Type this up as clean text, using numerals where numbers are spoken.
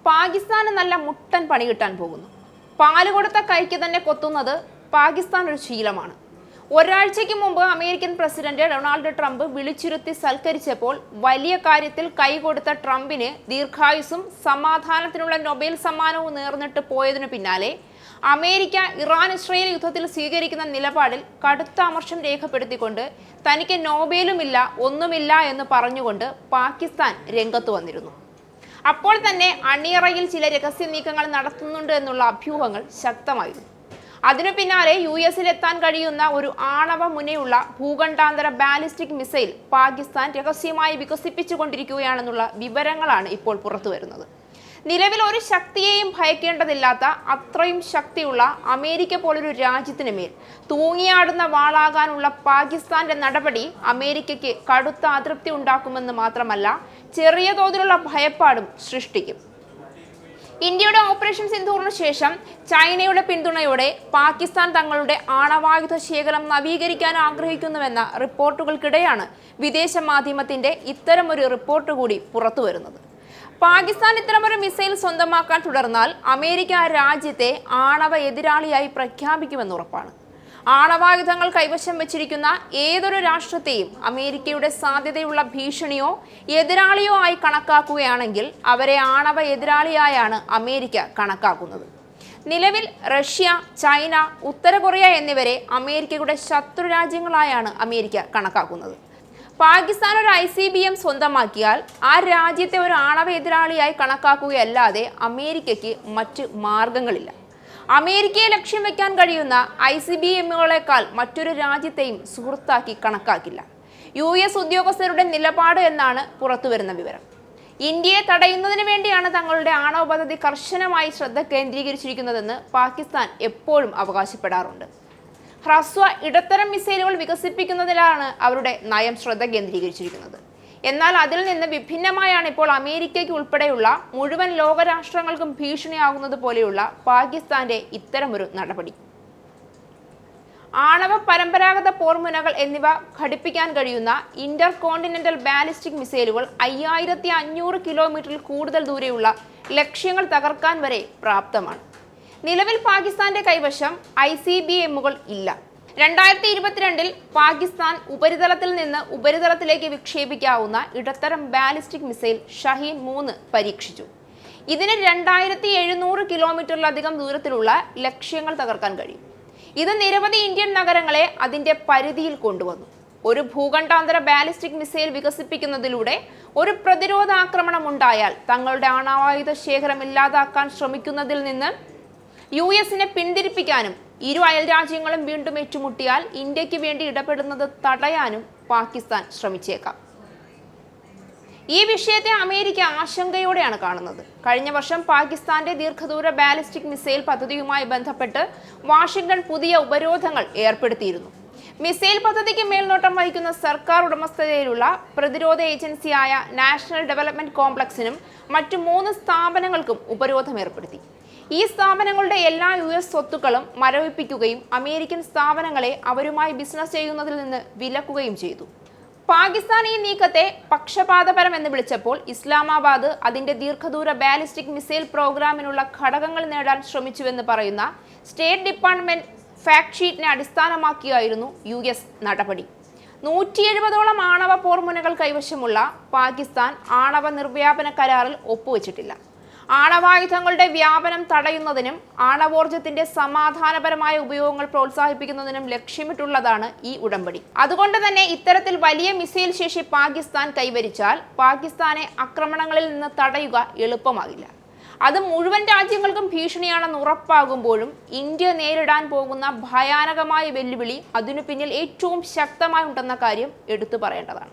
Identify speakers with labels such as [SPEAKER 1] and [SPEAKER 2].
[SPEAKER 1] പാകിസ്ഥാന് നല്ല മുട്ടൻ പണി കിട്ടാൻ പോകുന്നു. പാല് കൊടുത്ത കൈക്ക് തന്നെ കൊത്തുന്നത് പാകിസ്ഥാൻ ഒരു ശീലമാണ്. ഒരാഴ്ചയ്ക്ക് മുമ്പ് അമേരിക്കൻ പ്രസിഡന്റ് ഡൊണാൾഡ് ട്രംപ് വിളിച്ചിരുത്തി സൽക്കരിച്ചപ്പോൾ വലിയ കാര്യത്തിൽ കൈകൊടുത്ത ട്രംപിന് ദീർഘായുസ്സും സമാധാനത്തിനുള്ള നൊബേൽ സമ്മാനവും നേർന്നിട്ട് പോയതിനു പിന്നാലെ അമേരിക്ക ഇറാൻ-ഇസ്രയേൽ യുദ്ധത്തിൽ സ്വീകരിക്കുന്ന നിലപാടിൽ കടുത്ത അമർഷം രേഖപ്പെടുത്തിക്കൊണ്ട് തനിക്ക് നോബേലുമില്ല ഒന്നുമില്ല എന്ന് പറഞ്ഞുകൊണ്ട് പാകിസ്ഥാൻ രംഗത്ത് വന്നിരുന്നു. അപ്പോൾ തന്നെ അണിയറയിൽ ചില രഹസ്യ നീക്കങ്ങൾ നടത്തുന്നുണ്ട് എന്നുള്ള അഭ്യൂഹങ്ങൾ ശക്തമായിരുന്നു. അതിനു പിന്നാലെ US-ലെത്താൻ കഴിയുന്ന ഒരു ആണവ മുനയുള്ള ഭൂഖണ്ഡാന്തര ബാലിസ്റ്റിക് മിസൈൽ പാകിസ്ഥാൻ രഹസ്യമായി വികസിപ്പിച്ചുകൊണ്ടിരിക്കുകയാണെന്നുള്ള വിവരങ്ങളാണ് ഇപ്പോൾ പുറത്തുവരുന്നത്. നിലവിൽ ഒരു ശക്തിയെയും ഭയക്കേണ്ടതില്ലാത്ത അത്രയും ശക്തിയുള്ള അമേരിക്ക പോലൊരു രാജ്യത്തിന് മേൽ തൂങ്ങിയാടുന്ന വാളാകാനുള്ള പാകിസ്ഥാന്റെ നടപടി അമേരിക്കയ്ക്ക് കടുത്ത അതൃപ്തി ഉണ്ടാക്കുമെന്ന് മാത്രമല്ല, ചെറിയ തോതിലുള്ള ഭയപ്പാടും സൃഷ്ടിക്കും. ഇന്ത്യയുടെ ഓപ്പറേഷൻ സിന്ദൂറിന് ശേഷം ചൈനയുടെ പിന്തുണയോടെ പാകിസ്ഥാൻ തങ്ങളുടെ ആണവായുധ ശേഖരം നവീകരിക്കാൻ ആഗ്രഹിക്കുന്നുവെന്ന റിപ്പോർട്ടുകൾക്കിടെയാണ് വിദേശ മാധ്യമത്തിന്റെ ഇത്തരമൊരു റിപ്പോർട്ട് കൂടി പുറത്തുവരുന്നത്. പാകിസ്ഥാൻ ഇത്തരമൊരു മിസൈൽ സ്വന്തമാക്കാൻ തുടർന്നാൽ അമേരിക്ക ആ രാജ്യത്തെ ആണവ എതിരാളിയായി പ്രഖ്യാപിക്കുമെന്ന് ഉറപ്പാണ്. ആണവായുധങ്ങൾ കൈവശം വെച്ചിരിക്കുന്ന ഏതൊരു രാഷ്ട്രത്തെയും അമേരിക്കയുടെ സാധ്യതയുള്ള ഭീഷണിയോ എതിരാളിയോ ആയി കണക്കാക്കുകയാണെങ്കിൽ അവരെ ആണവ എതിരാളിയായാണ് അമേരിക്ക കണക്കാക്കുന്നത്. നിലവിൽ റഷ്യ, ചൈന, ഉത്തര കൊറിയ എന്നിവരെ അമേരിക്കയുടെ ശത്രു രാജ്യങ്ങളായാണ് അമേരിക്ക കണക്കാക്കുന്നത്. പാകിസ്ഥാൻ ഒരു ICBM സ്വന്തമാക്കിയാൽ ആ രാജ്യത്തെ ഒരു ആണവ എതിരാളിയായി കണക്കാക്കുകയല്ലാതെ അമേരിക്കയ്ക്ക് മറ്റ് മാർഗങ്ങളില്ല. അമേരിക്കയെ ലക്ഷ്യം വെക്കാൻ കഴിയുന്ന ICBMകളെക്കാൾ മറ്റൊരു രാജ്യത്തെയും സുഹൃത്താക്കി കണക്കാക്കില്ല. US ഉദ്യോഗസ്ഥരുടെ നിലപാട് എന്നാണ് പുറത്തുവരുന്ന വിവരം. ഇന്ത്യയെ തടയുന്നതിന് വേണ്ടിയാണ് തങ്ങളുടെ ആണവ പദ്ധതി കർശനമായി ശ്രദ്ധ കേന്ദ്രീകരിച്ചിരിക്കുന്നതെന്ന് പാകിസ്ഥാൻ എപ്പോഴും അവകാശപ്പെടാറുണ്ട്. ഹ്രസ്വ ഇടത്തരം മിസൈലുകൾ വികസിപ്പിക്കുന്നതിലാണ് അവരുടെ നയം ശ്രദ്ധ കേന്ദ്രീകരിച്ചിരിക്കുന്നത്. എന്നാൽ അതിൽ നിന്ന് വിഭിന്നമായാണ് ഇപ്പോൾ അമേരിക്കയ്ക്ക് ഉൾപ്പെടെയുള്ള മുഴുവൻ ലോകരാഷ്ട്രങ്ങൾക്കും ഭീഷണിയാകുന്നത് പോലെയുള്ള പാകിസ്ഥാന്റെ ഇത്തരമൊരു നടപടി. ആണവ പരമ്പരാഗത പോർമുനകൾ എന്നിവ ഘടിപ്പിക്കാൻ കഴിയുന്ന ഇന്റർ കോണ്ടിനെന്റൽ ബാലിസ്റ്റിക് മിസൈലുകൾ 5500 കിലോമീറ്ററിൽ കൂടുതൽ ദൂരെയുള്ള ലക്ഷ്യങ്ങൾ തകർക്കാൻ വരെ പ്രാപ്തമാണ്. നിലവിൽ പാകിസ്ഥാന്റെ കൈവശം ICBMകൾ ഇല്ല. 2022 പാകിസ്ഥാൻ ഉപരിതലത്തിൽ നിന്ന് ഉപരിതലത്തിലേക്ക് വിക്ഷേപിക്കാവുന്ന ഇടത്തരം ബാലിസ്റ്റിക് മിസൈൽ ഷഹീൻ 3 പരീക്ഷിച്ചു. ഇതിന് 2700 കിലോമീറ്ററിലധികം ദൂരത്തിലുള്ള ലക്ഷ്യങ്ങൾ തകർക്കാൻ കഴിയും. ഇത് നിരവധി ഇന്ത്യൻ നഗരങ്ങളെ അതിന്റെ പരിധിയിൽ കൊണ്ടുവന്നു. ഒരു ഭൂഖണ്ഡാന്തര ബാലിസ്റ്റിക് മിസൈൽ വികസിപ്പിക്കുന്നതിലൂടെ ഒരു പ്രതിരോധ ആക്രമണം ഉണ്ടായാൽ തങ്ങളുടെ ആണവായുധ ശേഖരം ഇല്ലാതാക്കാൻ ശ്രമിക്കുന്നതിൽ നിന്ന് US-നെ പിന്തിരിപ്പിക്കാനും ഇരു അയൽ രാജ്യങ്ങളും വീണ്ടും ഏറ്റുമുട്ടിയാൽ ഇന്ത്യക്ക് വേണ്ടി ഇടപെടുന്നത് തടയാനും പാകിസ്ഥാൻ ശ്രമിച്ചേക്കാം. ഈ വിഷയത്തെ അമേരിക്ക ആശങ്കയോടെയാണ് കാണുന്നത്. കഴിഞ്ഞ വർഷം പാകിസ്ഥാന്റെ ദീർഘദൂര ബാലിസ്റ്റിക് മിസൈൽ പദ്ധതിയുമായി ബന്ധപ്പെട്ട് വാഷിംഗ്ടൺ പുതിയ ഉപരോധങ്ങൾ ഏർപ്പെടുത്തിയിരുന്നു. മിസൈൽ പദ്ധതിക്ക് മേൽനോട്ടം വഹിക്കുന്ന സർക്കാർ ഉടമസ്ഥതയിലുള്ള പ്രതിരോധ ഏജൻസിയായ നാഷണൽ ഡെവലപ്മെന്റ് കോംപ്ലക്സിനും മറ്റു 3 സ്ഥാപനങ്ങൾക്കും ഉപരോധം ഏർപ്പെടുത്തി. ഈ സ്ഥാപനങ്ങളുടെ എല്ലാ US സ്വത്തുക്കളും മരവിപ്പിക്കുകയും അമേരിക്കൻ സ്ഥാപനങ്ങളെ അവരുമായി ബിസിനസ് ചെയ്യുന്നതിൽ നിന്ന് വിലക്കുകയും ചെയ്തു. പാകിസ്ഥാൻ ഈ നീക്കത്തെ പക്ഷപാതപരം എന്ന് വിളിച്ചപ്പോൾ ഇസ്ലാമാബാദ് അതിന്റെ ദീർഘദൂര ബാലിസ്റ്റിക് മിസൈൽ പ്രോഗ്രാമിനുള്ള ഘടകങ്ങൾ നേടാൻ ശ്രമിച്ചുവെന്ന് പറയുന്ന സ്റ്റേറ്റ് ഡിപ്പാർട്ട്മെന്റ് ഫാക്ട് ഷീറ്റിനെ അടിസ്ഥാനമാക്കിയായിരുന്നു US നടപടി. 170ഓളം ആണവ പോർമുനകൾ കൈവശമുള്ള പാകിസ്ഥാൻ ആണവ നിർവ്യാപന കരാറിൽ ഒപ്പുവെച്ചിട്ടില്ല. ആണവായുധങ്ങളുടെ വ്യാപനം തടയുന്നതിനും ആണവോർജത്തിന്റെ സമാധാനപരമായ ഉപയോഗങ്ങൾ പ്രോത്സാഹിപ്പിക്കുന്നതിനും ലക്ഷ്യമിട്ടുള്ളതാണ് ഈ ഉടമ്പടി. അതുകൊണ്ട് തന്നെ ഇത്തരത്തിൽ വലിയ മിസൈൽ ശേഷി പാകിസ്ഥാൻ കൈവരിച്ചാൽ പാകിസ്ഥാനെ ആക്രമണങ്ങളിൽ നിന്ന് തടയുക എളുപ്പമാകില്ല. അത് മുഴുവൻ രാജ്യങ്ങൾക്കും ഭീഷണിയാണെന്ന് ഉറപ്പാകുമ്പോഴും ഇന്ത്യ നേരിടാൻ പോകുന്ന ഭയാനകമായ വെല്ലുവിളി അതിനു പിന്നിൽ ഏറ്റവും ശക്തമായി ഉണ്ടെന്ന കാര്യം എടുത്തു പറയേണ്ടതാണ്.